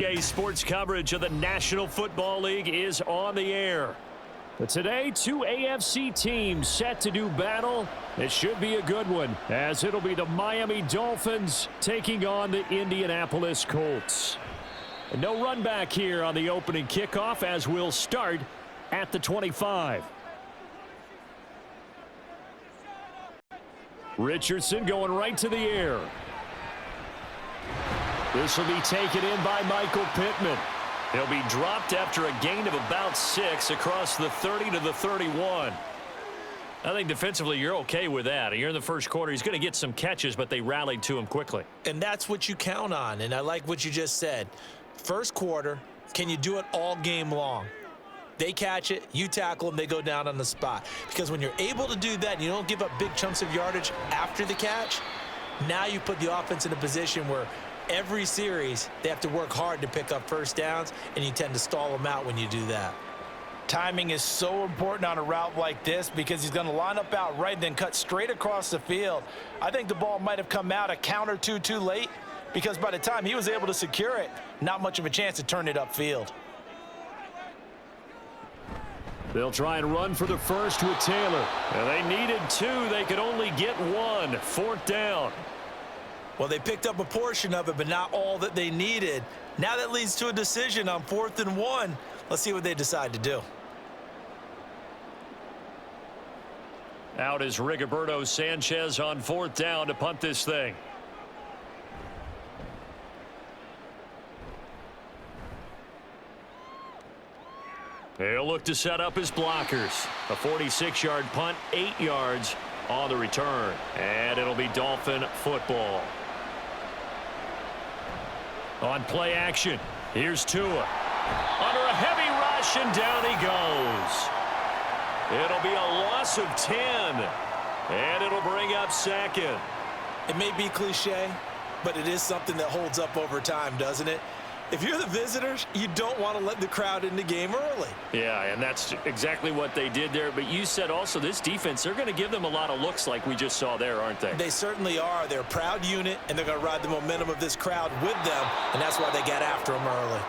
Sports coverage of the National Football League is on the air. But today, two AFC teams set to do battle. It should be a good one, as it'll be the Miami Dolphins taking on the Indianapolis Colts. And no run back here on the opening kickoff, as we'll start at the 25. Richardson going right to the air. This will be taken in by Michael Pittman. He'll be dropped after a gain of about 6 across the 30 to the 31. I think defensively you're okay with that. You're in the first quarter. He's going to get some catches, but they rallied to him quickly. And that's what you count on, and I like what you just said. First quarter, can you do it all game long? They catch it, you tackle them, they go down on the spot. Because when you're able to do that and you don't give up big chunks of yardage after the catch, now you put the offense in a position where every series they have to work hard to pick up first downs, and you tend to stall them out when you do that. Timing is so important on a route like this because he's going to line up out right and then cut straight across the field. I think the ball might have come out a count or two too late because by the time he was able to secure it, not much of a chance to turn it upfield. They'll try and run for the first with Taylor. And they needed 2. They could only get 1. 4th down. Well, they picked up a portion of it, but not all that they needed. Now that leads to a decision on 4th and 1. Let's see what they decide to do. Out is Rigoberto Sanchez on 4th down to punt this thing. He'll look to set up his blockers. A 46-yard punt, 8 yards on the return. And it'll be Dolphin football. On play action, here's Tua. Under a heavy rush, and down he goes. It'll be a loss of 10. And it'll bring up second. It may be cliche, but it is something that holds up over time, doesn't it? If you're the visitors, you don't want to let the crowd in the game early. Yeah, and that's exactly what they did there. But you said also this defense, they're going to give them a lot of looks like we just saw there, aren't they? They certainly are. They're a proud unit, and they're going to ride the momentum of this crowd with them, and that's why they got after them early.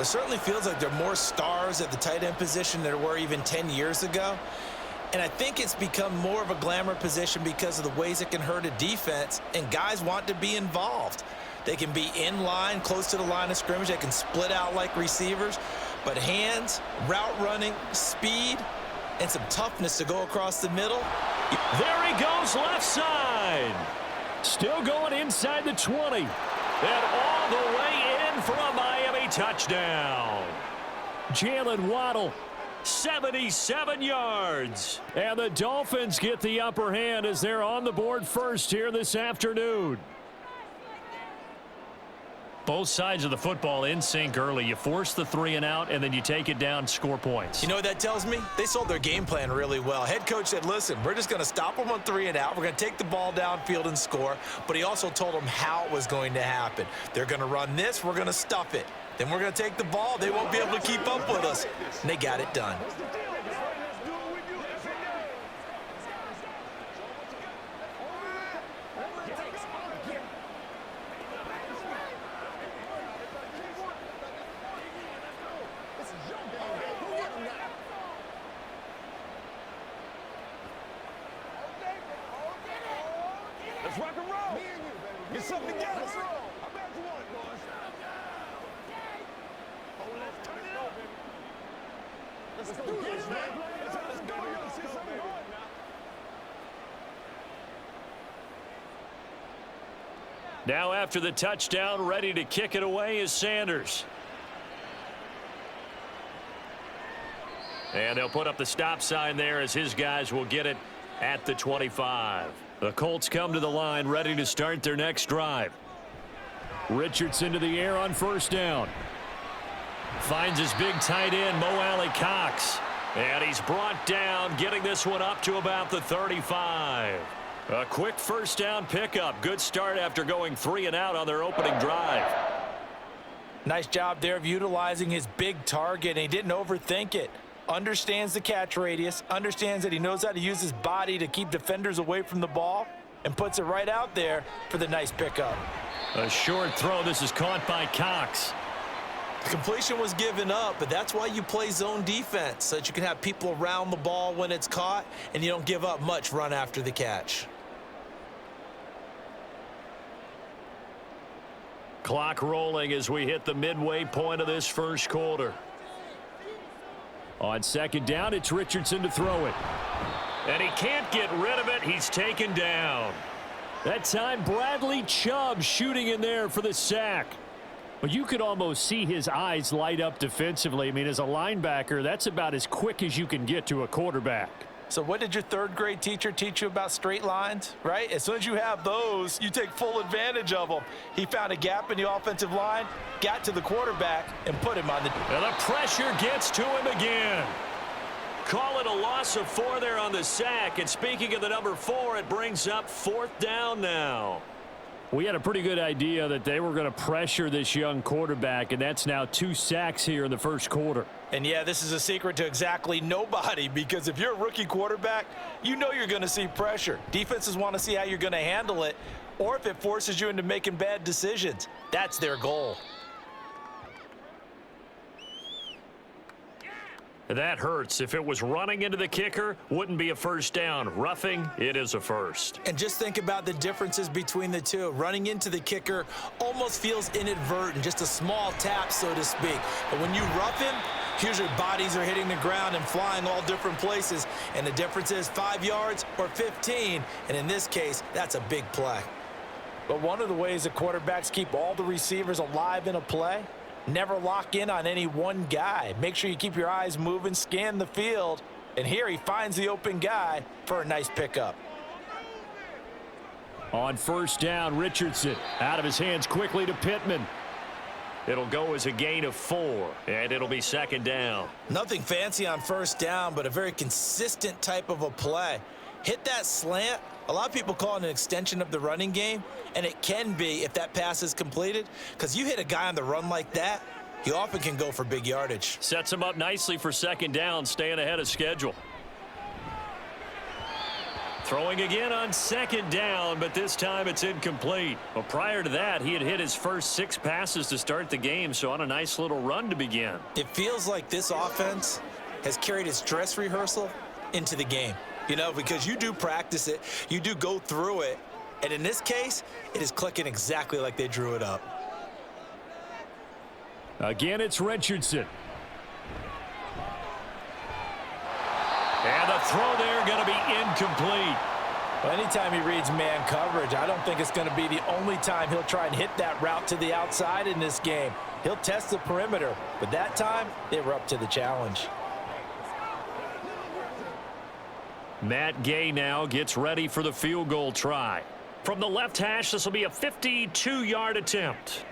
It certainly feels like there are more stars at the tight end position than there were even 10 years ago. And I think it's become more of a glamour position because of the ways it can hurt a defense, and guys want to be involved. They can be in line, close to the line of scrimmage. They can split out like receivers. But hands, route running, speed, and some toughness to go across the middle. There he goes, left side. Still going inside the 20. And all the way in for a Miami touchdown. Jalen Waddle, 77 yards. And the Dolphins get the upper hand as they're on the board first here this afternoon. Both sides of the football in sync early. You force the 3 and out, and then you take it down, score points. You know what that tells me? They sold their game plan really well. Head coach said, listen, we're just going to stop them on 3 and out. We're going to take the ball downfield and score. But he also told them how it was going to happen. They're going to run this. We're going to stuff it. Then we're going to take the ball. They won't be able to keep up with us. And they got it done. Let's rock and roll. Get something together. I'm back to one, boys. Oh, let's turn it up, baby. Let's do this, man. Let's go. Let's see something hard. Now after the touchdown, ready to kick it away is Sanders. And they'll put up the stop sign there as his guys will get it at the 25. The Colts come to the line ready to start their next drive. Richardson to the air on 1st down. Finds his big tight end, Mo Alley Cox. And he's brought down, getting this one up to about the 35. A quick 1st down pickup. Good start after going 3 and out on their opening drive. Nice job there of utilizing his big target, and he didn't overthink it. Understands the catch radius, understands that he knows how to use his body to keep defenders away from the ball, and puts it right out there for the nice pickup. A short throw. This is caught by Cox. The completion was given up, but that's why you play zone defense, so that you can have people around the ball when it's caught, and you don't give up much run after the catch. Clock rolling as we hit the midway point of this first quarter. On second down, it's Richardson to throw it. And he can't get rid of it. He's taken down. That time, Bradley Chubb shooting in there for the sack. But you could almost see his eyes light up defensively. I mean, as a linebacker, that's about as quick as you can get to a quarterback. So what did your third-grade teacher teach you about straight lines, right? As soon as you have those, you take full advantage of them. He found a gap in the offensive line, got to the quarterback, and put him on the... And the pressure gets to him again. Call it a loss of 4 there on the sack. And speaking of the number 4, it brings up 4th down now. We had a pretty good idea that they were going to pressure this young quarterback, and that's now 2 sacks here in the first quarter. And yeah, this is a secret to exactly nobody, because if you're a rookie quarterback, you know you're going to see pressure. Defenses want to see how you're going to handle it, or if it forces you into making bad decisions. That's their goal. That hurts. If it was running into the kicker, wouldn't be a first down. Roughing, it is a first. And just think about the differences between the two. Running into the kicker almost feels inadvertent, just a small tap, so to speak. But when you rough him, usually bodies are hitting the ground and flying all different places. And the difference is 5 yards or 15. And in this case, that's a big play. But one of the ways that quarterbacks keep all the receivers alive in a play, never lock in on any one guy. Make sure you keep your eyes moving, scan the field, and here he finds the open guy for a nice pickup. On first down, Richardson out of his hands quickly to Pittman. It'll go as a gain of 4, and it'll be second down. Nothing fancy on first down, but a very consistent type of a play. Hit that slant. A lot of people call it an extension of the running game, and it can be if that pass is completed, because you hit a guy on the run like that, he often can go for big yardage. Sets him up nicely for second down, staying ahead of schedule. Throwing again on second down, but this time it's incomplete. Well, prior to that, he had hit his first 6 passes to start the game, so on a nice little run to begin. It feels like this offense has carried its dress rehearsal into the game. You know, because you do practice it, you do go through it, and in this case, it is clicking exactly like they drew it up. Again, it's Richardson. And the throw there going to be incomplete. Well, anytime he reads man coverage, I don't think it's going to be the only time he'll try and hit that route to the outside in this game. He'll test the perimeter, but that time, they were up to the challenge. Matt Gay now gets ready for the field goal try. From the left hash, this will be a 52-yard attempt.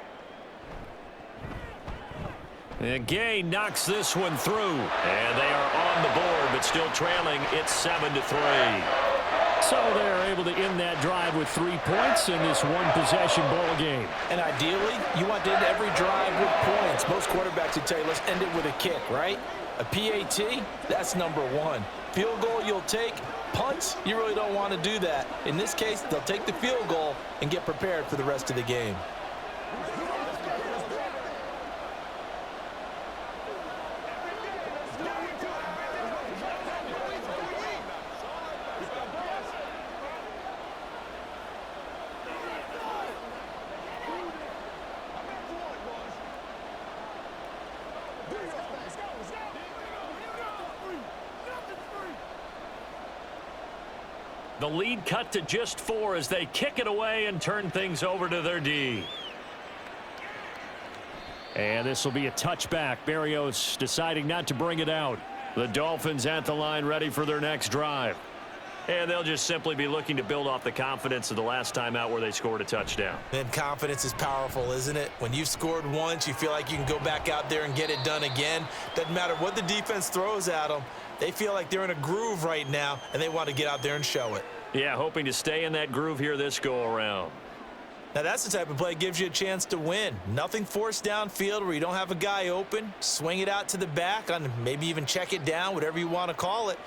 And Gay knocks this one through. And they are on the board, but still trailing. It's 7-3. So they're able to end that drive with 3 points in this one-possession ball game. And ideally, you want to end every drive with points. Most quarterbacks would tell you, let's end it with a kick, right? A PAT, that's number 1. Field goal you'll take. Punts, you really don't want to do that. In this case, they'll take the field goal and get prepared for the rest of the game. The lead cut to just 4 as they kick it away and turn things over to their D. And this will be a touchback. Berrios deciding not to bring it out. The Dolphins at the line ready for their next drive. And they'll just simply be looking to build off the confidence of the last time out where they scored a touchdown. And confidence is powerful, isn't it? When you've scored once, you feel like you can go back out there and get it done again. Doesn't matter what the defense throws at them. They feel like they're in a groove right now, and they want to get out there and show it. Yeah, hoping to stay in that groove here this go-around. Now, that's the type of play that gives you a chance to win. Nothing forced downfield where you don't have a guy open. Swing it out to the back, on maybe even check it down, whatever you want to call it.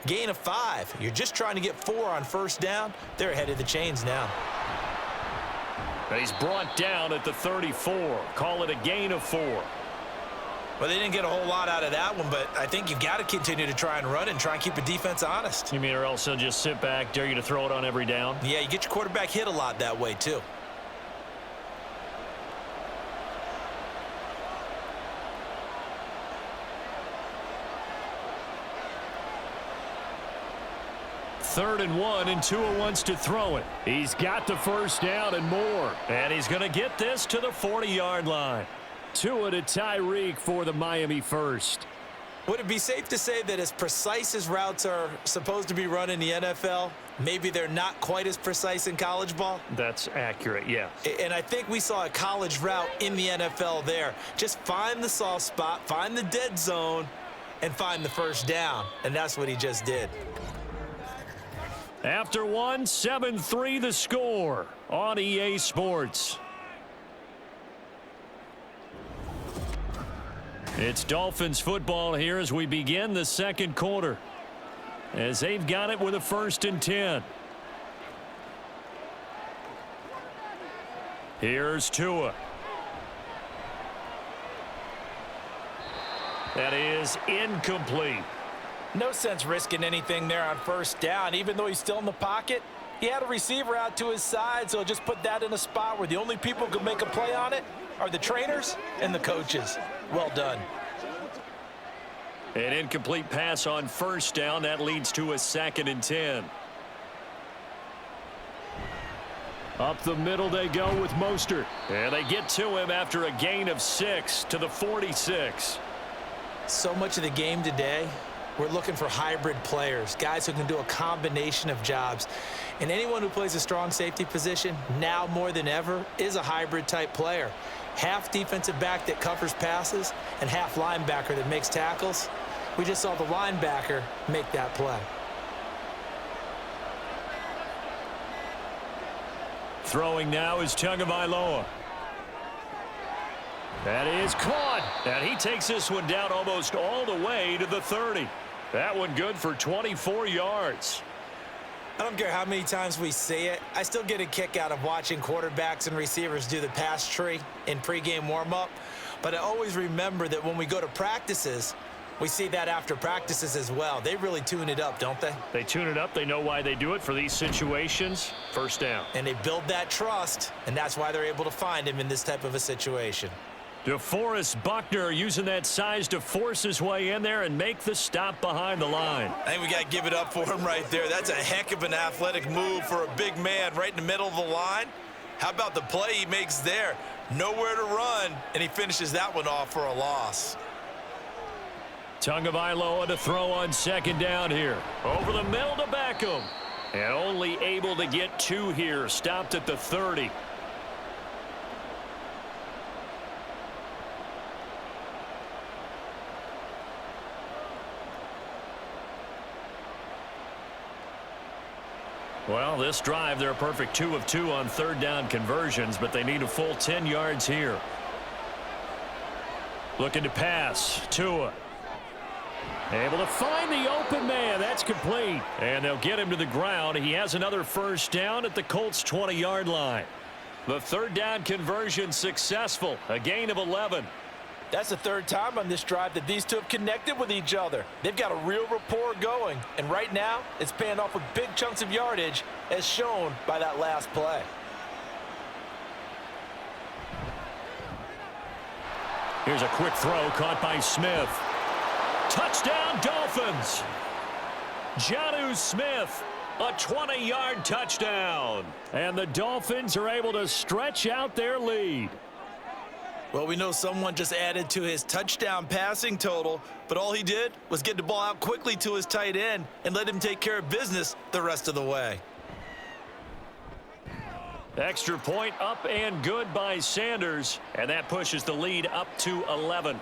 Gain of 5. You're just trying to get 4 on first down. They're ahead of the chains now. And he's brought down at the 34. Call it a gain of 4. Well, they didn't get a whole lot out of that one, but I think you've got to continue to try and run and try and keep the defense honest. You mean or else he'll just sit back, dare you to throw it on every down? Yeah, you get your quarterback hit a lot that way, too. Third and 1, and Tua wants to throw it. He's got the first down and more. And he's going to get this to the 40-yard line. Tua to Tyreek for the Miami first. Would it be safe to say that as precise as routes are supposed to be run in the NFL, maybe they're not quite as precise in college ball? That's accurate, yeah. And I think we saw a college route in the NFL there. Just find the soft spot, find the dead zone, and find the first down. And that's what he just did. After 1, 7-3 the score on EA Sports. It's Dolphins football here as we begin the second quarter. As they've got it with a 1st and 10. Here's Tua. That is incomplete. No sense risking anything there on first down. Even though he's still in the pocket, he had a receiver out to his side, so just put that in a spot where the only people who can make a play on it are the trainers and the coaches. Well done. An incomplete pass on first down. That leads to a 2nd and 10. Up the middle they go with Mostert. And they get to him after a gain of 6 to the 46. So much of the game today, we're looking for hybrid players, guys who can do a combination of jobs. And anyone who plays a strong safety position, now more than ever, is a hybrid type player. Half defensive back that covers passes and half linebacker that makes tackles. We just saw the linebacker make that play. Throwing now is Tagovailoa. That is caught. And he takes this one down almost all the way to the 30. That one good for 24 yards. I don't care how many times we see it. I still get a kick out of watching quarterbacks and receivers do the pass tree in pregame warm-up. But I always remember that when we go to practices, we see that after practices as well. They really tune it up, don't they? They tune it up. They know why they do it for these situations. First down. And they build that trust, and that's why they're able to find him in this type of a situation. DeForest Buckner using that size to force his way in there and make the stop behind the line. I think we got to give it up for him right there. That's a heck of an athletic move for a big man right in the middle of the line. How about the play he makes there? Nowhere to run, and he finishes that one off for a loss. Tagovailoa to throw on 2nd down here. Over the middle to Beckham. And only able to get 2 here. Stopped at the 30. Well, this drive, they're a perfect 2 of 2 on 3rd down conversions, but they need a full 10 yards here. Looking to pass. Tua. Able to find the open man. That's complete. And they'll get him to the ground. He has another first down at the Colts' 20-yard line. The 3rd down conversion successful. A gain of 11. That's the 3rd time on this drive that these two have connected with each other. They've got a real rapport going. And right now, it's paying off with big chunks of yardage, as shown by that last play. Here's a quick throw caught by Smith. Touchdown, Dolphins. Jonnu Smith, a 20-yard touchdown. And the Dolphins are able to stretch out their lead. Well, we know someone just added to his touchdown passing total, but all he did was get the ball out quickly to his tight end and let him take care of business the rest of the way. Extra point up and good by Sanders, and that pushes the lead up to 11.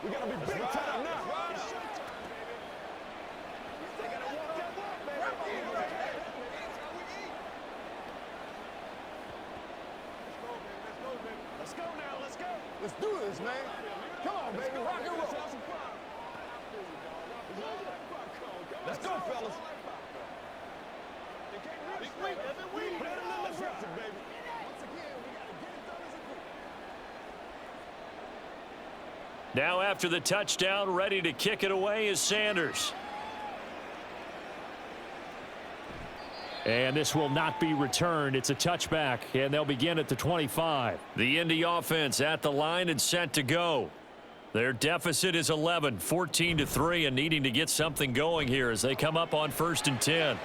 We gotta be big time now. Let's do this, man. Come on, baby. Rock and roll. Let's go, fellas. Now after the touchdown, ready to kick it away is Sanders. And this will not be returned. It's a touchback, and they'll begin at the 25. The Indy offense at the line and set to go. Their deficit is 11, 14-3, and needing to get something going here as they come up on 1st and 10.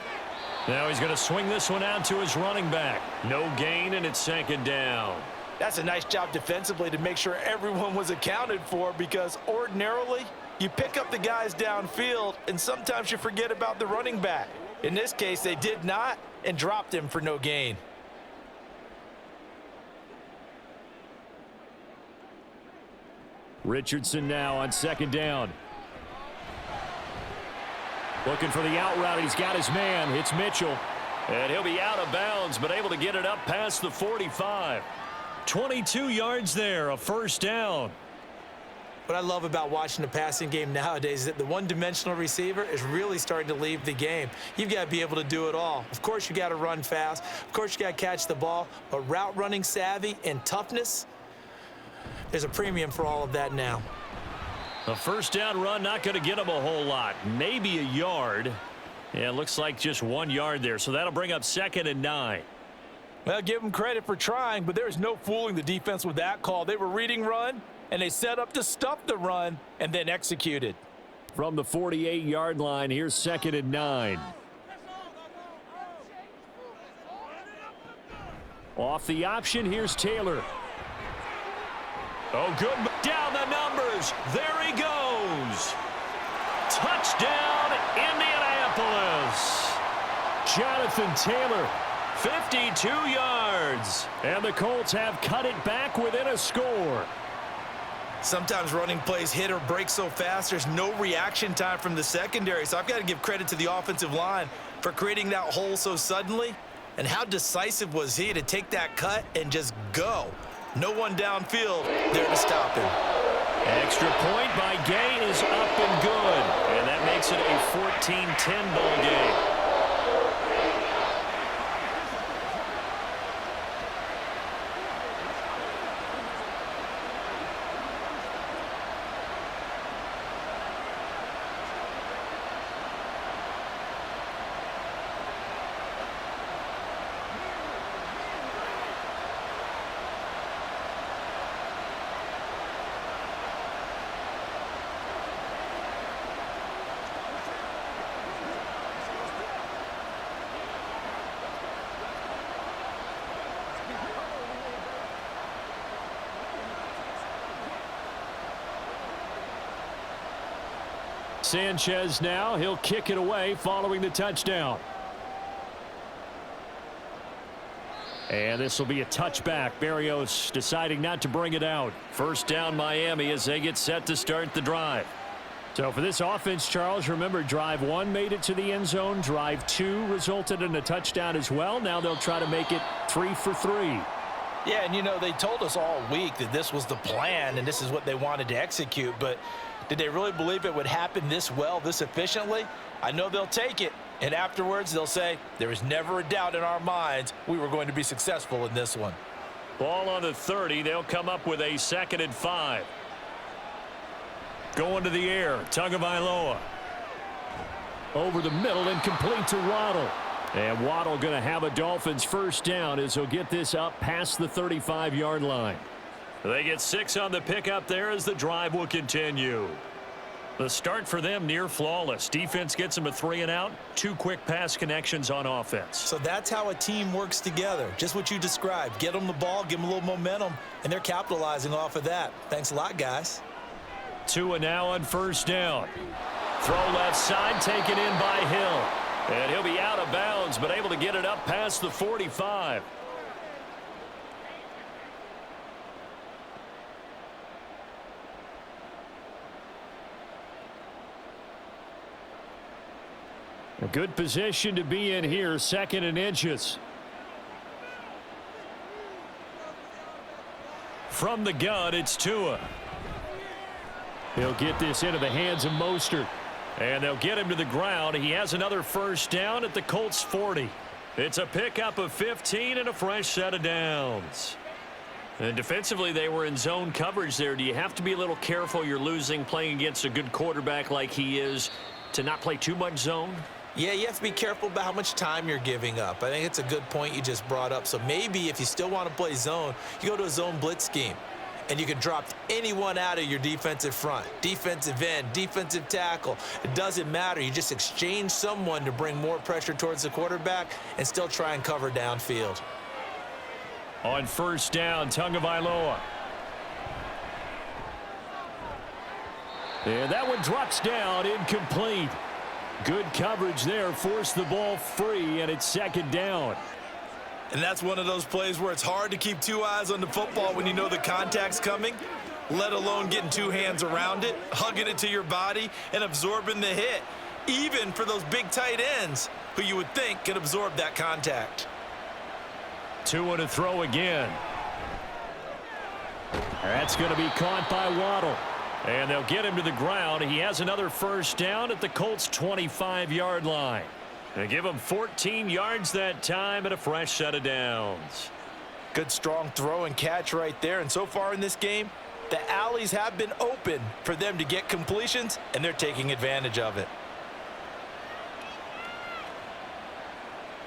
Now he's going to swing this one out to his running back. No gain, and it's 2nd down. That's a nice job defensively to make sure everyone was accounted for, because ordinarily you pick up the guys downfield and sometimes you forget about the running back. In this case, they did not and dropped him for no gain. Richardson now on 2nd down. Looking for the out route. He's got his man. It's Mitchell. And he'll be out of bounds, but able to get it up past the 45. 22 yards there, a 1st down. What I love about watching the passing game nowadays is that the one-dimensional receiver is really starting to leave the game. You've got to be able to do it all. Of course, you got to run fast. Of course, you got to catch the ball. But route running savvy and toughness, there's a premium for all of that now. A 1st down run, not going to get him a whole lot. Maybe a yard. Yeah, it looks like just 1 yard there. So that'll bring up 2nd and 9. Well, give them credit for trying, but there's no fooling the defense with that call. They were reading run, and they set up to stuff the run and then executed. From the 48-yard line, here's 2nd and 9. Off the option, here's Taylor. Oh, good. Down the numbers. There he goes. Touchdown, Indianapolis. Jonathan Taylor, 52 yards. And the Colts have cut it back within a score. Sometimes running plays hit or break so fast, there's no reaction time from the secondary. So I've got to give credit to the offensive line for creating that hole so suddenly. And how decisive was he to take that cut and just go? No one downfield there to stop him. Extra point by Gay is up and good. And that makes it a 14-10 ball game. Sanchez now, he'll kick it away following the touchdown. And this will be a touchback. Berrios deciding not to bring it out. 1st down Miami as they get set to start the drive. So for this offense, Charles, remember drive 1 made it to the end zone. Drive 2 resulted in a touchdown as well. Now they'll try to make it 3 for 3. Yeah, and you know, they told us all week that this was the plan and this is what they wanted to execute, but did they really believe it would happen this well, this efficiently? I know they'll take it, and afterwards they'll say, there was never a doubt in our minds we were going to be successful in this one. Ball on the 30. They'll come up with a 2nd and 5. Going to the air. Tagovailoa. Over the middle and complete to Waddle. And Waddle going to have a Dolphins 1st down as he'll get this up past the 35-yard line. They get 6 on the pickup there as the drive will continue. The start for them near flawless. Defense gets them a 3 and out. 2 quick pass connections on offense. So that's how a team works together. Just what you described. Get them the ball, give them a little momentum, and they're capitalizing off of that. Thanks a lot, guys. Tua now on 1st down. Throw left side, taken in by Hill. And he'll be out of bounds, but able to get it up past the 45. A good position to be in here, 2nd and inches. from the gun, it's Tua. He'll get this into the hands of Mostert. And they'll get him to the ground. He has another first down at the Colts 40. It's a pickup of 15 and a fresh set of downs. And defensively, they were in zone coverage there. Do you have to be a little careful you're losing playing against a good quarterback like he is to not play too much zone? Yeah, you have to be careful about how much time you're giving up. I think it's a good point you just brought up. So maybe if you still want to play zone, you go to a zone blitz scheme. And you can drop anyone out of your defensive front, defensive end, defensive tackle. It doesn't matter. You just exchange someone to bring more pressure towards the quarterback and still try and cover downfield. On first down, Tagovailoa. And that one drops down, incomplete. Good coverage there, forced the ball free, and it's second down. And that's one of those plays where it's hard to keep two eyes on the football when you know the contact's coming, let alone getting two hands around it, hugging it to your body, and absorbing the hit, even for those big tight ends who you would think could absorb that contact. Tua to throw again. That's going to be caught by Waddle. And they'll get him to the ground. He has another first down at the Colts' 25-yard line. They give him 14 yards that time and a fresh set of downs. Good strong throw and catch right there. And so far in this game, the alleys have been open for them to get completions, and they're taking advantage of it.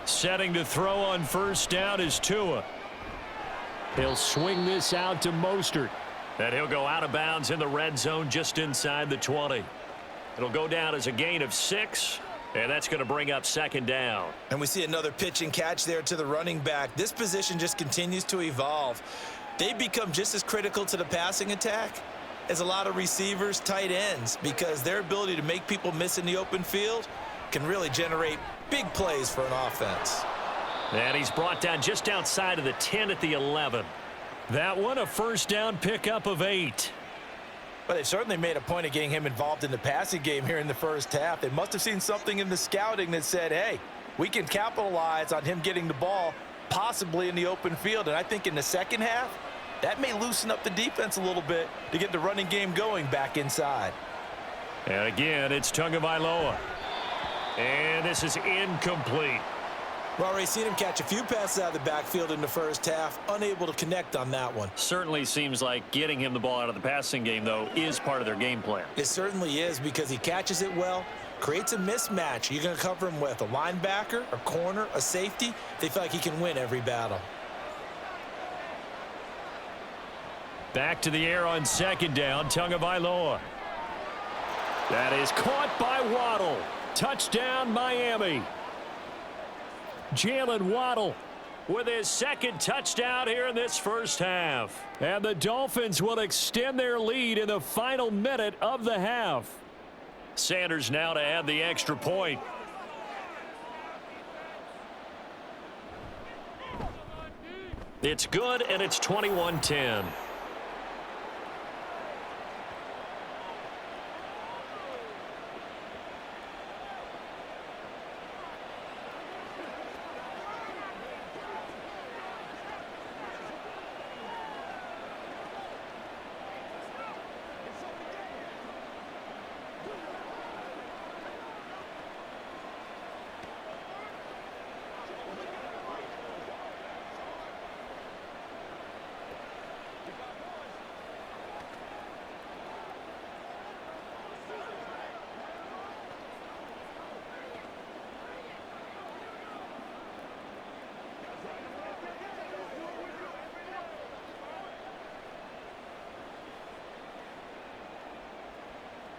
Setting to throw on first down is Tua. He'll swing this out to Mostert. And he'll go out of bounds in the red zone just inside the 20. It'll go down as a gain of 6. And that's going to bring up second down. And we see another pitch and catch there to the running back. This position just continues to evolve. They become just as critical to the passing attack as a lot of receivers, tight ends, because their ability to make people miss in the open field can really generate big plays for an offense. And he's brought down just outside of the 10 at the 11. That one a first down pickup of 8. But they certainly made a point of getting him involved in the passing game here in the first half. They must have seen something in the scouting that said, hey, we can capitalize on him getting the ball possibly in the open field. And I think in the second half, that may loosen up the defense a little bit to get the running game going back inside. And again, it's Tagovailoa. And this is incomplete. We've already seen him catch a few passes out of the backfield in the first half, unable to connect on that one. Certainly seems like getting him the ball out of the passing game, though, is part of their game plan. It certainly is, because he catches it well, creates a mismatch. You're going to cover him with a linebacker, a corner, a safety. They feel like he can win every battle. Back to the air on second down, Tagovailoa. That is caught by Waddle. Touchdown, Miami. Jalen Waddle with his second touchdown here in this first half. And the Dolphins will extend their lead in the final minute of the half. Sanders now to add the extra point. It's good, and it's 21-10.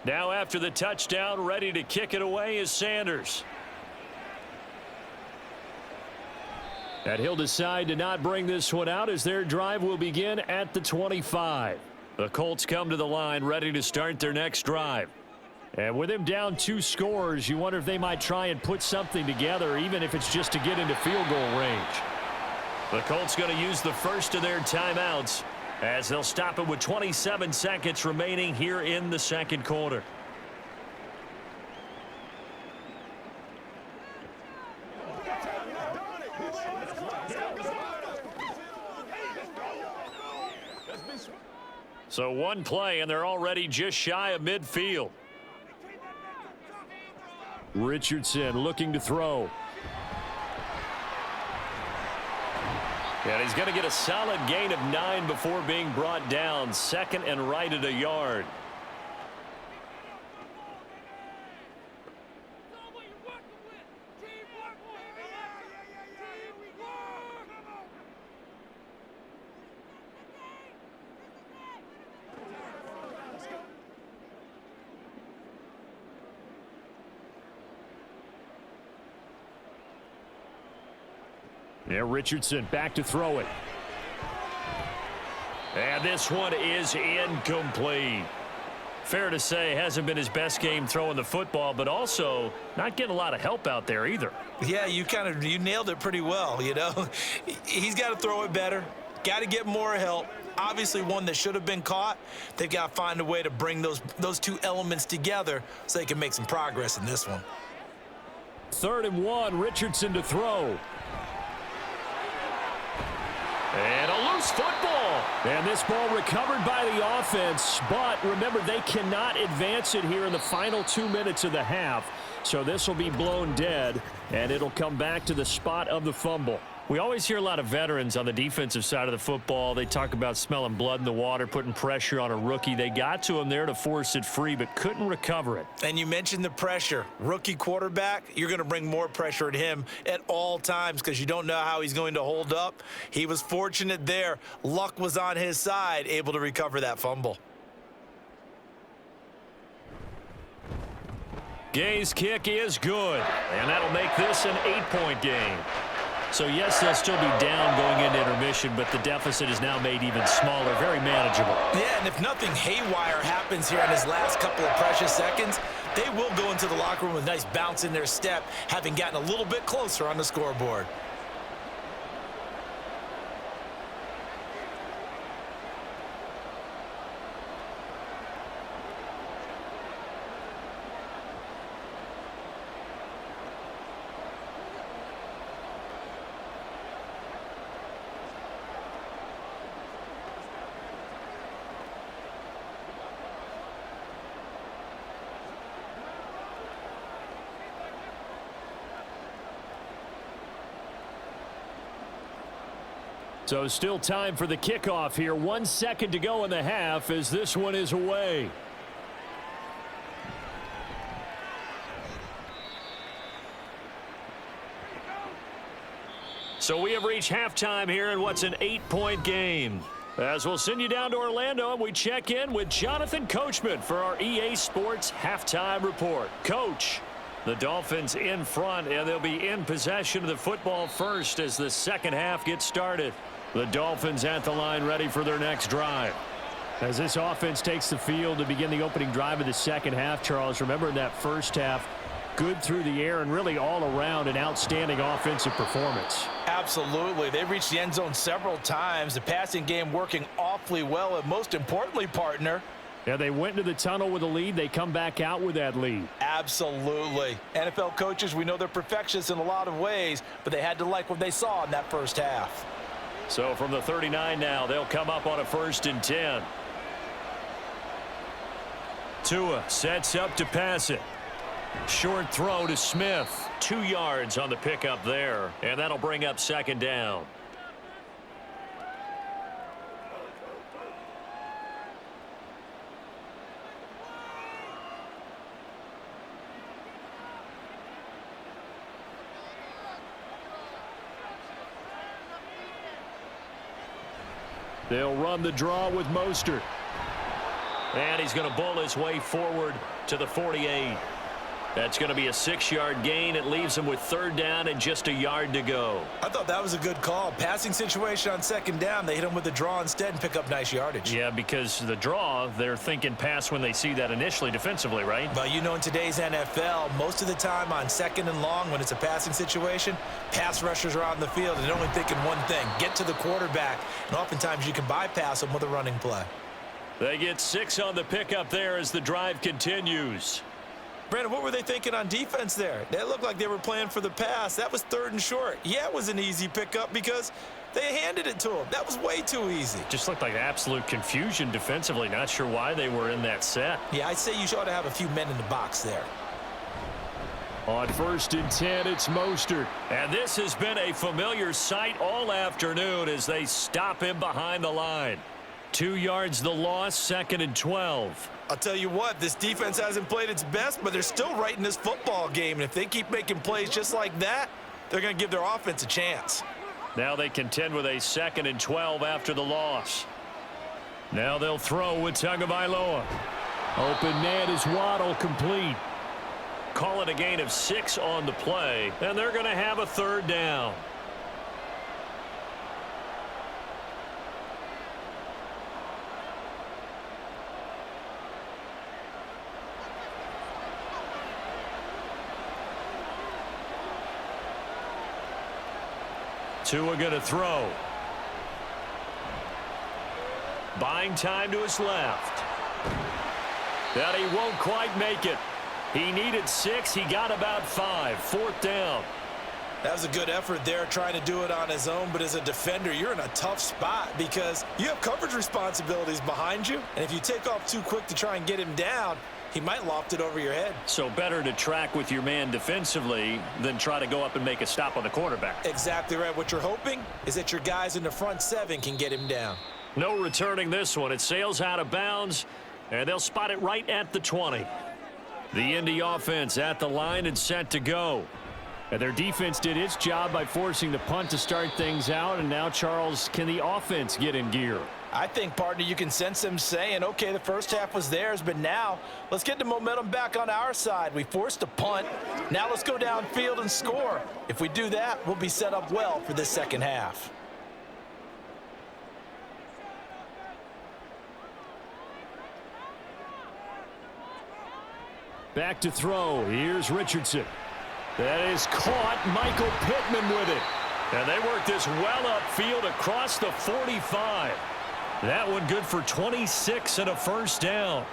Now after the touchdown, ready to kick it away is Sanders. And he'll decide to not bring this one out as their drive will begin at the 25. The Colts come to the line ready to start their next drive. And with him down 2 scores, you wonder if they might try and put something together, even if it's just to get into field goal range. The Colts going to use the first of their timeouts, as they'll stop it with 27 seconds remaining here in the second quarter. Let's be smart. So one play, and they're already just shy of midfield. Richardson looking to throw. And he's going to get a solid gain of 9 before being brought down. Second and right at a yard. Yeah, Richardson back to throw it. And this one is incomplete. Fair to say, hasn't been his best game throwing the football, but also not getting a lot of help out there either. Yeah, you nailed it pretty well, you know. He's got to throw it better, got to get more help. Obviously one that should have been caught. They've got to find a way to bring those two elements together so they can make some progress in this one. 3rd and 1, Richardson to throw. And a loose football. And this ball recovered by the offense. But remember, they cannot advance it here in the final 2 minutes of the half. So this will be blown dead, and it'll come back to the spot of the fumble. We always hear a lot of veterans on the defensive side of the football. They talk about smelling blood in the water, putting pressure on a rookie. They got to him there to force it free, but couldn't recover it. And you mentioned the pressure. Rookie quarterback, you're going to bring more pressure at him at all times because you don't know how he's going to hold up. He was fortunate there. Luck was on his side, able to recover that fumble. Gay's kick is good, and that'll make this an 8-point game. So, yes, they'll still be down going into intermission, but the deficit is now made even smaller, very manageable. Yeah, and if nothing haywire happens here in his last couple of precious seconds, they will go into the locker room with a nice bounce in their step, having gotten a little bit closer on the scoreboard. So still time for the kickoff here. 1 second to go in the half as this one is away. So we have reached halftime here in what's an 8-point game. As we'll send you down to Orlando and we check in with Jonathan Coachman for our EA Sports Halftime Report. Coach, the Dolphins in front, and they'll be in possession of the football first as the second half gets started. The Dolphins at the line ready for their next drive. As this offense takes the field to begin the opening drive of the second half, Charles, remember in that first half, good through the air and really all around an outstanding offensive performance. Absolutely. They reached the end zone several times. The passing game working awfully well, and most importantly, partner, yeah, they went into the tunnel with a lead. They come back out with that lead. Absolutely. NFL coaches, we know they're perfectionists in a lot of ways, but they had to like what they saw in that first half. So from the 39 now, they'll come up on a 1st and 10. Tua sets up to pass it. Short throw to Smith. 2 yards on the pickup there, and that'll bring up 2nd down. They'll run the draw with Mostert. And he's going to bull his way forward to the 48. That's going to be a 6-yard gain. It leaves him with 3rd down and just a yard to go. I thought that was a good call. Passing situation on 2nd down. They hit him with the draw instead and pick up nice yardage. Yeah, because the draw, they're thinking pass when they see that initially defensively, right? But you know, in today's NFL, most of the time on 2nd and long, when it's a passing situation, pass rushers are on the field and they're only thinking one thing, get to the quarterback. And oftentimes you can bypass them with a running play. They get 6 on the pickup there as the drive continues. Brandon, what were they thinking on defense there? They looked like they were playing for the pass. That was 3rd and short. Yeah, it was an easy pickup because They handed it to him. That was way too easy. Just looked like absolute confusion defensively. Not sure why they were in that set. Yeah, I'd say you ought to have a few men in the box there. On 1st and 10, it's Mostert. And this has been a familiar sight all afternoon as they stop him behind the line. 2 yards the loss, 2nd and 12. I'll tell you what, this defense hasn't played its best, but they're still right in this football game. And if they keep making plays just like that, they're going to give their offense a chance. Now they contend with a 2nd and 12 after the loss. Now they'll throw with Tagovailoa. Open man is Waddle, complete. Call it a gain of 6 on the play, and they're going to have a 3rd down. Tua going to throw. Buying time to his left. That he won't quite make it. He needed 6. He got about 5. 4th down. That was a good effort there trying to do it on his own, but as a defender, you're in a tough spot because you have coverage responsibilities behind you, and if you take off too quick to try and get him down, he might loft it over your head. So better to track with your man defensively than try to go up and make a stop on the quarterback. Exactly right. What you're hoping is that your guys in the front 7 can get him down. No returning this one. It sails out of bounds, and they'll spot it right at the 20. The Indy offense at the line and set to go. And their defense did its job by forcing the punt to start things out, and now, Charles, can the offense get in gear? I think, partner, you can sense them saying, okay, the first half was theirs, but now let's get the momentum back on our side. We forced a punt. Now let's go downfield and score. If we do that, we'll be set up well for this second half. Back to throw. Here's Richardson. That is caught. Michael Pittman with it. And they work this well upfield across the 45. That one good for 26 and a 1st down.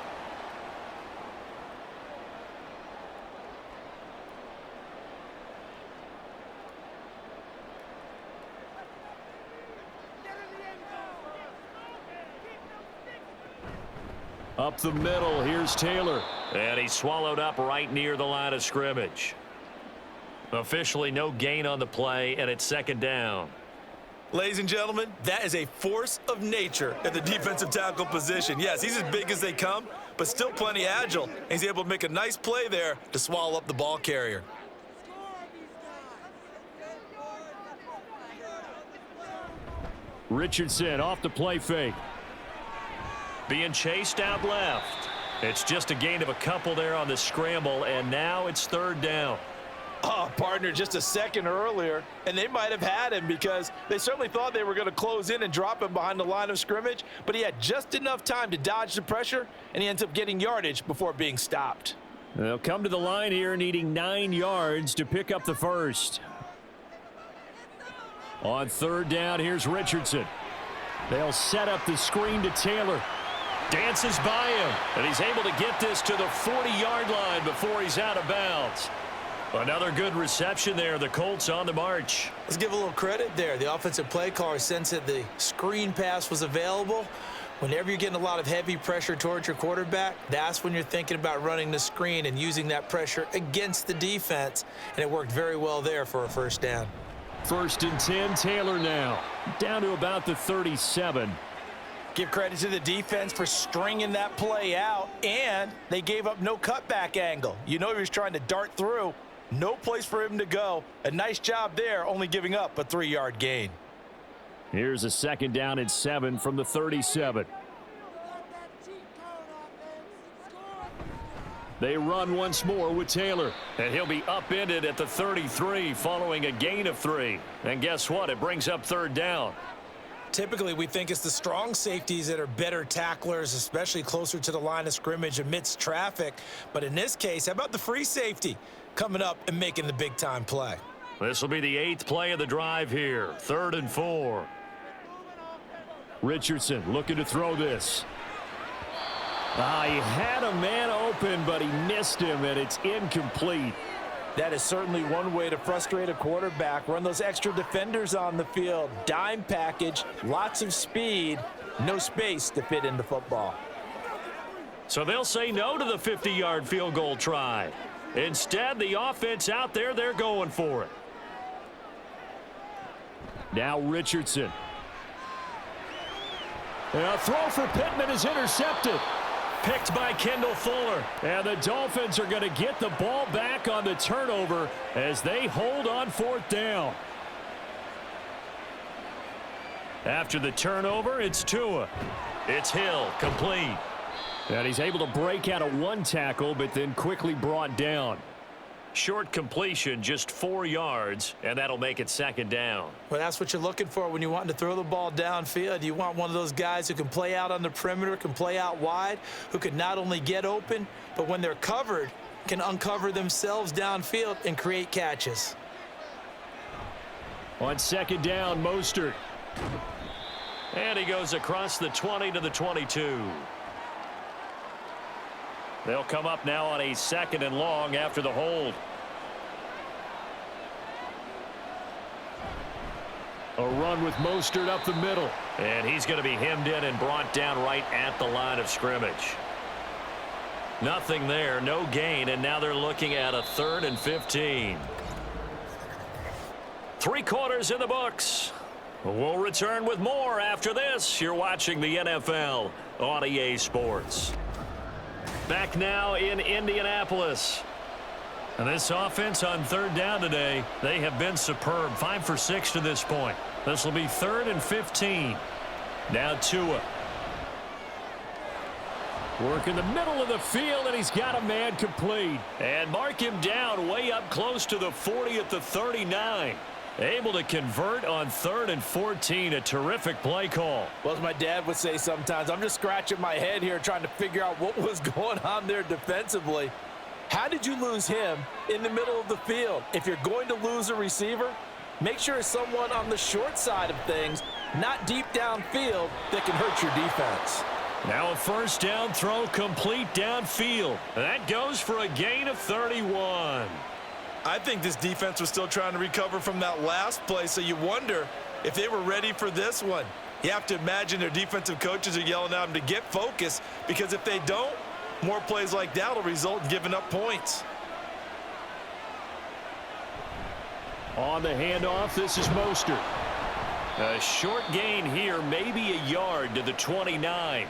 Up the middle, here's Taylor. And he's swallowed up right near the line of scrimmage. Officially no gain on the play, and it's 2nd down. Ladies and gentlemen, that is a force of nature at the defensive tackle position. Yes, he's as big as they come, but still plenty agile. And he's able to make a nice play there to swallow up the ball carrier. Richardson off the play fake. Being chased out left. It's just a gain of a couple there on the scramble, and now it's 3rd down. Oh, partner, just a second earlier, and they might have had him because they certainly thought they were going to close in and drop him behind the line of scrimmage, but he had just enough time to dodge the pressure, and he ends up getting yardage before being stopped. They'll come to the line here needing 9 yards to pick up the 1st. On 3rd down, here's Richardson. They'll set up the screen to Taylor. Dances by him, and he's able to get this to the 40-yard line before he's out of bounds. Another good reception there. The Colts on the march. Let's give a little credit there. The offensive play caller sensed that the screen pass was available. Whenever you're getting a lot of heavy pressure towards your quarterback, that's when you're thinking about running the screen and using that pressure against the defense. And it worked very well there for a 1st down. 1st and 10, Taylor now. Down to about the 37. Give credit to the defense for stringing that play out, and they gave up no cutback angle. You know he was trying to dart through. No place for him to go. A nice job there, only giving up a 3-yard gain. Here's a 2nd down and 7 from the 37. They run once more with Taylor, and he'll be upended at the 33 following a gain of 3. And guess what? It brings up 3rd down. Typically, we think it's the strong safeties that are better tacklers, especially closer to the line of scrimmage amidst traffic. But in this case, how about the free safety coming up and making the big-time play? This will be the 8th play of the drive here. 3rd and 4. Richardson looking to throw this. He had a man open, but he missed him, and it's incomplete. That is certainly one way to frustrate a quarterback. Run those extra defenders on the field. Dime package, lots of speed, no space to fit into football. So they'll say no to the 50-yard field goal try. Instead, the offense out there, they're going for it. Now Richardson. And a throw for Pittman is intercepted. Picked by Kendall Fuller. And the Dolphins are going to get the ball back on the turnover as they hold on 4th down. After the turnover, it's Tua. It's Hill, complete. And he's able to break out of one tackle, but then quickly brought down. Short completion, just 4 yards, and that'll make it 2nd down. Well, that's what you're looking for when you want to throw the ball downfield. You want one of those guys who can play out on the perimeter, can play out wide, who can not only get open, but when they're covered, can uncover themselves downfield and create catches. On 2nd down, Mostert. And he goes across the 20 to the 22. They'll come up now on a 2nd and long after the hold. A run with Mostert up the middle. And he's going to be hemmed in and brought down right at the line of scrimmage. Nothing there, no gain, and now they're looking at a 3rd and 15. 3 quarters in the books. We'll return with more after this. You're watching the NFL on EA Sports. Back now in Indianapolis. And this offense on 3rd down today, they have been superb. 5 for 6 to this point. This will be 3rd and 15. Now Tua. Work in the middle of the field, and he's got a man complete. And mark him down way up close to the 40 at the 39. Able to convert on 3rd and 14. A terrific play call. Well, as my dad would say sometimes, I'm just scratching my head here trying to figure out what was going on there defensively. How did you lose him in the middle of the field? If you're going to lose a receiver, make sure it's someone on the short side of things, not deep downfield, that can hurt your defense. Now a 1st down throw complete downfield. That goes for a gain of 31. I think this defense was still trying to recover from that last play, so you wonder if they were ready for this one. You have to imagine their defensive coaches are yelling at them to get focused, because if they don't, more plays like that will result in giving up points. On the handoff, this is Mostert. A short gain here, maybe a yard to the 29.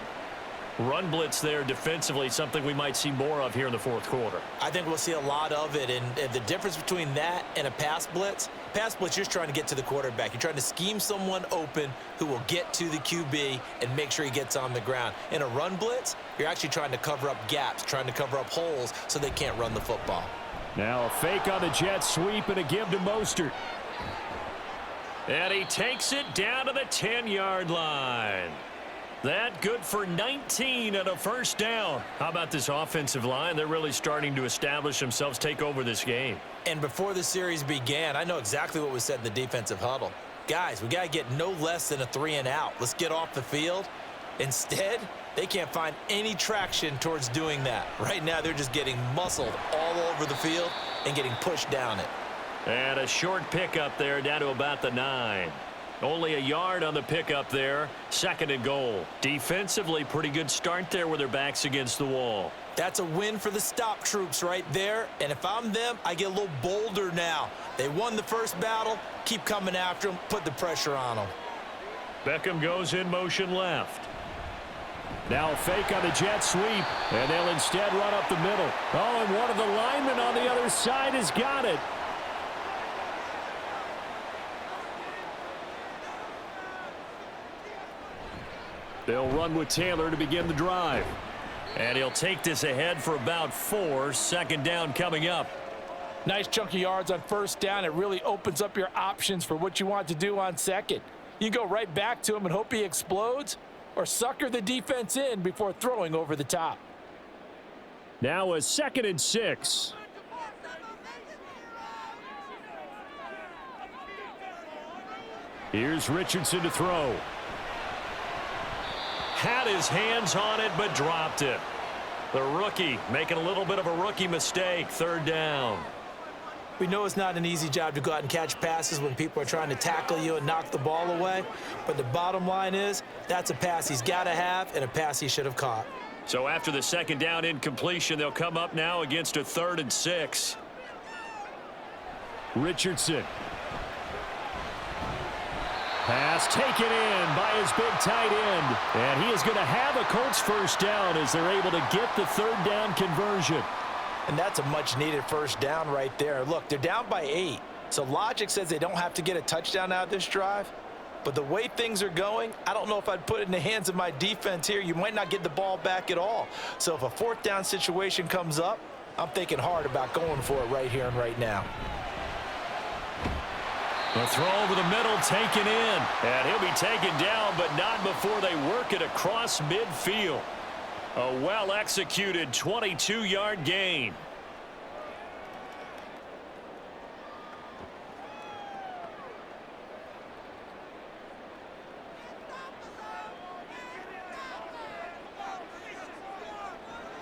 Run blitz there defensively, something we might see more of here in the 4th quarter. I think we'll see a lot of it, and the difference between that and a pass blitz, you're just trying to get to the quarterback. You're trying to scheme someone open who will get to the QB and make sure he gets on the ground. In a run blitz, you're actually trying to cover up gaps, trying to cover up holes so they can't run the football. Now a fake on the jet sweep and a give to Mostert. And he takes it down to the 10-yard line. That good for 19 and a 1st down. How about this offensive line? They're really starting to establish themselves, take over this game. And before the series began, I know exactly what was said in the defensive huddle. Guys, we got to get no less than a 3 and out. Let's get off the field. Instead, they can't find any traction towards doing that. Right now, they're just getting muscled all over the field and getting pushed down it. And a short pickup there down to about the 9. Only a yard on the pickup there. 2nd and goal. Defensively, pretty good start there with their backs against the wall. That's a win for the stop troops right there. And if I'm them, I get a little bolder now. They won the first battle. Keep coming after them. Put the pressure on them. Beckham goes in motion left. Now a fake on the jet sweep. And they'll instead run up the middle. Oh, and one of the linemen on the other side has got it. They'll run with Taylor to begin the drive. And he'll take this ahead for about 4. 2nd down coming up. Nice chunky yards on 1st down. It really opens up your options for what you want to do on 2nd. You go right back to him and hope he explodes, or sucker the defense in before throwing over the top. Now a 2nd and 6. Here's Richardson to throw. Had his hands on it, but dropped it. The rookie making a little bit of a rookie mistake. 3rd down. We know it's not an easy job to go out and catch passes when people are trying to tackle you and knock the ball away. But the bottom line is, that's a pass he's got to have and a pass he should have caught. So after the second down incompletion, they'll come up now against a 3rd and 6. Richardson. Pass taken in by his big tight end. And he is going to have a Colts first down as they're able to get the 3rd down conversion. And that's a much-needed first down right there. Look, they're down by 8. So logic says they don't have to get a touchdown out of this drive. But the way things are going, I don't know if I'd put it in the hands of my defense here. You might not get the ball back at all. So if a 4th down situation comes up, I'm thinking hard about going for it right here and right now. The throw over the middle taken in. And he'll be taken down, but not before they work it across midfield. A well-executed 22-yard gain.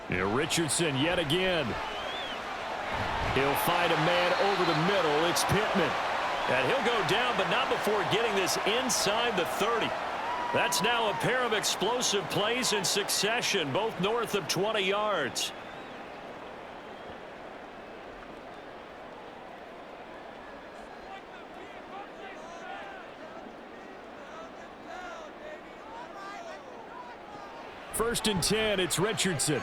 Here Richardson yet again. He'll find a man over the middle. It's Pittman. And he'll go down, but not before getting this inside the 30. That's now a pair of explosive plays in succession, both north of 20 yards. First and 10, it's Richardson.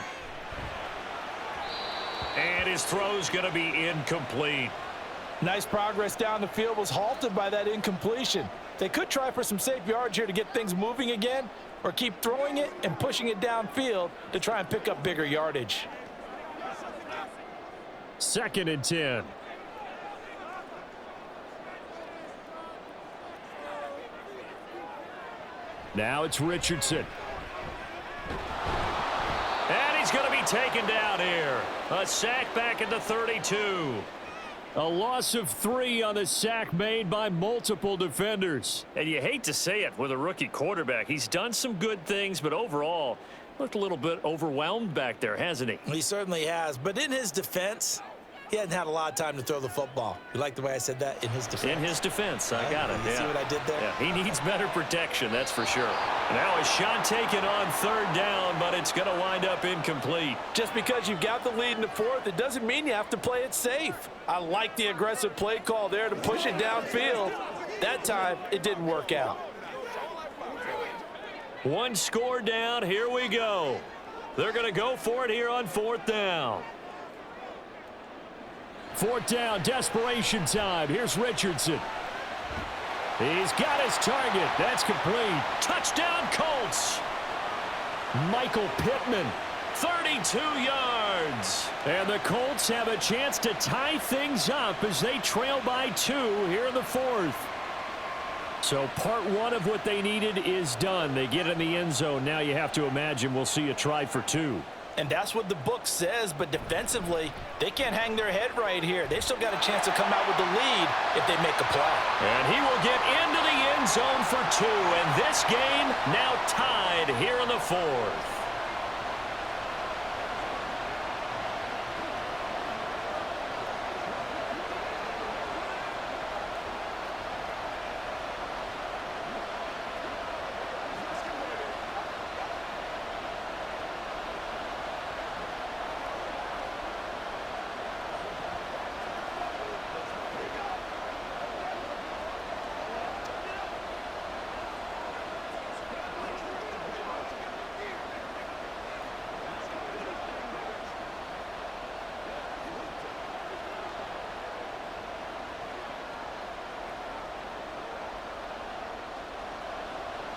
And his throw's going to be incomplete. Nice progress down the field, was halted by that incompletion. They could try for some safe yards here to get things moving again, or keep throwing it and pushing it downfield to try and pick up bigger yardage. 2nd and 10. Now it's Richardson. And he's going to be taken down here. A sack back at the 32. A loss of 3 on the sack made by multiple defenders. And you hate to say it with a rookie quarterback. He's done some good things, but overall, looked a little bit overwhelmed back there, hasn't he? He certainly has. But in his defense, he hasn't had a lot of time to throw the football. You like the way I said that? In his defense. In his defense. I got it. You see what I did there? Yeah, he needs better protection, that's for sure. Now a shot taken on 3rd down, but it's going to wind up incomplete. Just because you've got the lead in the 4th, it doesn't mean you have to play it safe. I like the aggressive play call there to push it downfield. That time, it didn't work out. 1 score down. Here we go. They're going to go for it here on 4th down. 4th down, desperation time. Here's Richardson. He's got his target. That's complete. Touchdown, Colts. Michael Pittman, 32 yards. And the Colts have a chance to tie things up as they trail by 2 here in the 4th. So part 1 of what they needed is done. They get in the end zone. Now you have to imagine we'll see a try for 2. And that's what the book says, but defensively, they can't hang their head right here. They still got a chance to come out with the lead if they make a play. And he will get into the end zone for 2. And this game now tied here in the 4th.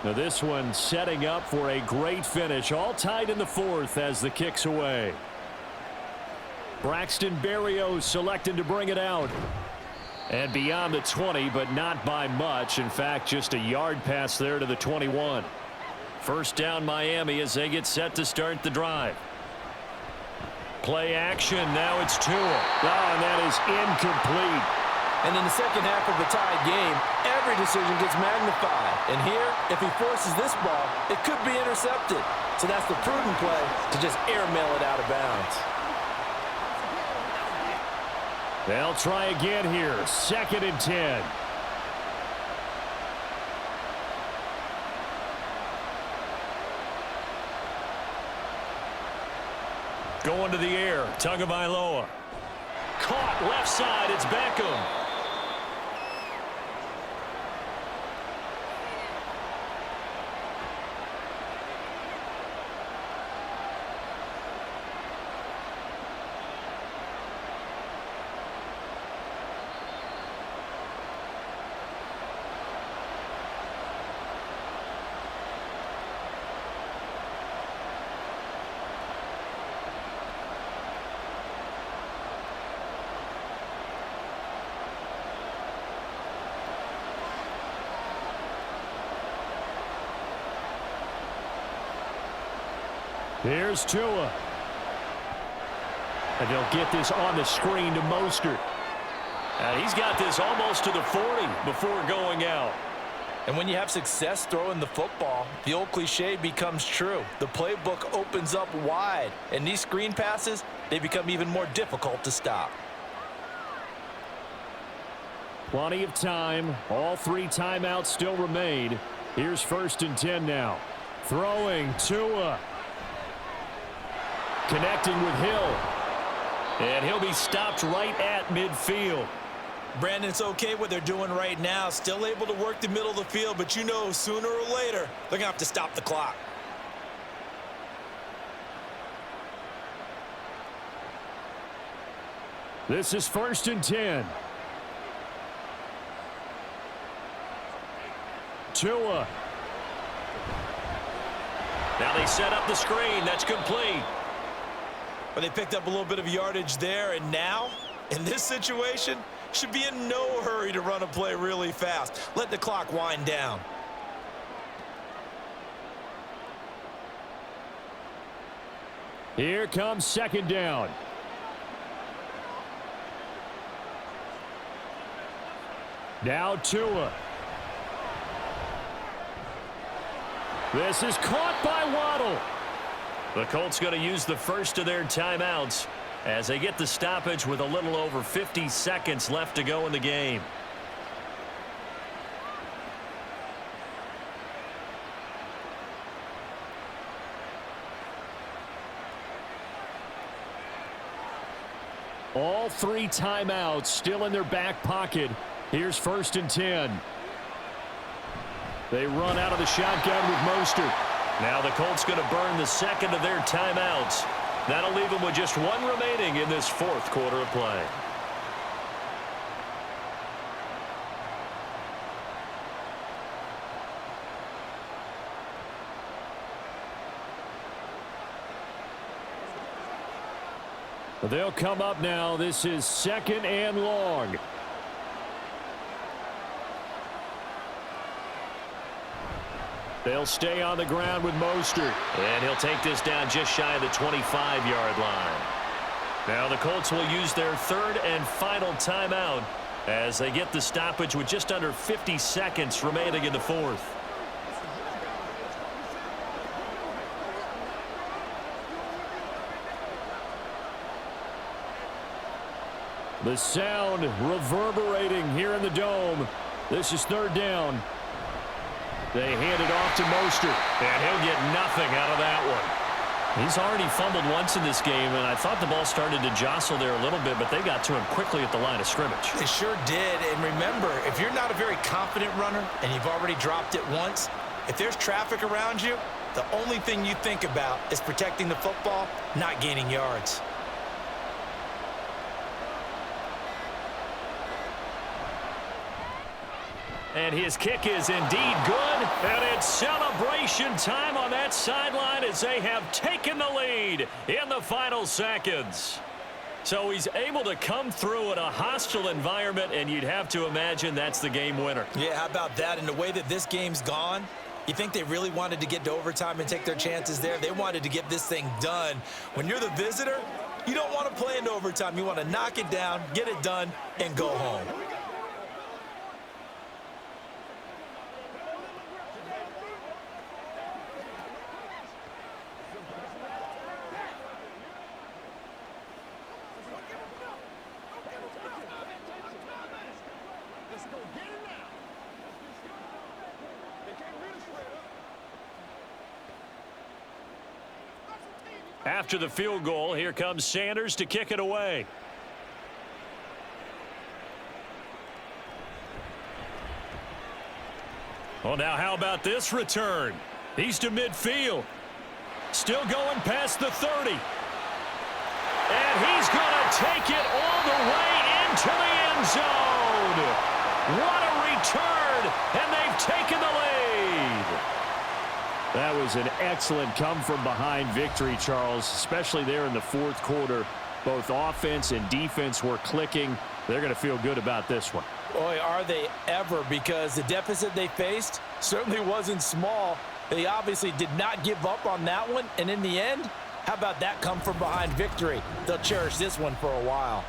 Now this one setting up for a great finish. All tied in the 4th as the kick's away. Braxton Berrios selected to bring it out. And beyond the 20, but not by much. In fact, just a yard pass there to the 21. First down Miami as they get set to start the drive. Play action. Now it's Tua. And that is incomplete. And in the second half of the tied game, every decision gets magnified. And here, if he forces this ball, it could be intercepted. So that's the prudent play to just airmail it out of bounds. They'll try again here. 2nd and 10. Going to the air. Tagovailoa. Caught left side. It's Beckham. Here's Tua. And they'll get this on the screen to Mostert. He's got this almost to the 40 before going out. And when you have success throwing the football, the old cliche becomes true. The playbook opens up wide. And these screen passes, they become even more difficult to stop. Plenty of time. All 3 timeouts still remain. Here's 1st and 10 now. Throwing Tua. Connecting with Hill. And he'll be stopped right at midfield. Brandon, it's okay what they're doing right now. Still able to work the middle of the field, but you know sooner or later they're going to have to stop the clock. This is 1st and 10. Tua. Now they set up the screen. That's complete. But they picked up a little bit of yardage there, and now, in this situation, should be in no hurry to run a play really fast. Let the clock wind down. Here comes 2nd down. Now Tua. This is caught by Waddle. The Colts going to use the first of their timeouts as they get the stoppage with a little over 50 seconds left to go in the game. All 3 timeouts still in their back pocket. Here's 1st and 10. They run out of the shotgun with Mostert. Now the Colts going to burn the 2nd of their timeouts. That'll leave them with just 1 remaining in this 4th quarter of play. They'll come up now. This is 2nd and long. They'll stay on the ground with Mostert. And he'll take this down just shy of the 25-yard line. Now the Colts will use their 3rd and final timeout as they get the stoppage with just under 50 seconds remaining in the 4th. The sound reverberating here in the dome. This is 3rd down. They hand it off to Mostert, and he'll get nothing out of that one. He's already fumbled once in this game, and I thought the ball started to jostle there a little bit, but they got to him quickly at the line of scrimmage. They sure did, and remember, if you're not a very confident runner and you've already dropped it once, if there's traffic around you, the only thing you think about is protecting the football, not gaining yards. And his kick is indeed good. And it's celebration time on that sideline as they have taken the lead in the final seconds. So he's able to come through in a hostile environment, and you'd have to imagine that's the game winner. Yeah, how about that? And the way that this game's gone, you think they really wanted to get to overtime and take their chances there? They wanted to get this thing done. When you're the visitor, you don't want to play into overtime. You want to knock it down, get it done, and go home. After the field goal, here comes Sanders to kick it away. Well, now how about this return? He's to midfield. Still going past the 30. And he's going to take it all the way into the end zone. What a return, and they've taken the lead. That was an excellent come-from-behind victory, Charles, especially there in the fourth quarter. Both offense and defense were clicking. They're going to feel good about this one. Boy, are they ever, because the deficit they faced certainly wasn't small. They obviously did not give up on that one, and in the end, how about that come-from-behind victory? They'll cherish this one for a while.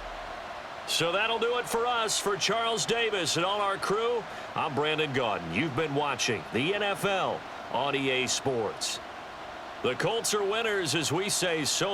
So that'll do it for us. For Charles Davis and all our crew, I'm Brandon Gaudin. You've been watching the NFL on EA Sports. The Colts are winners, as we say so.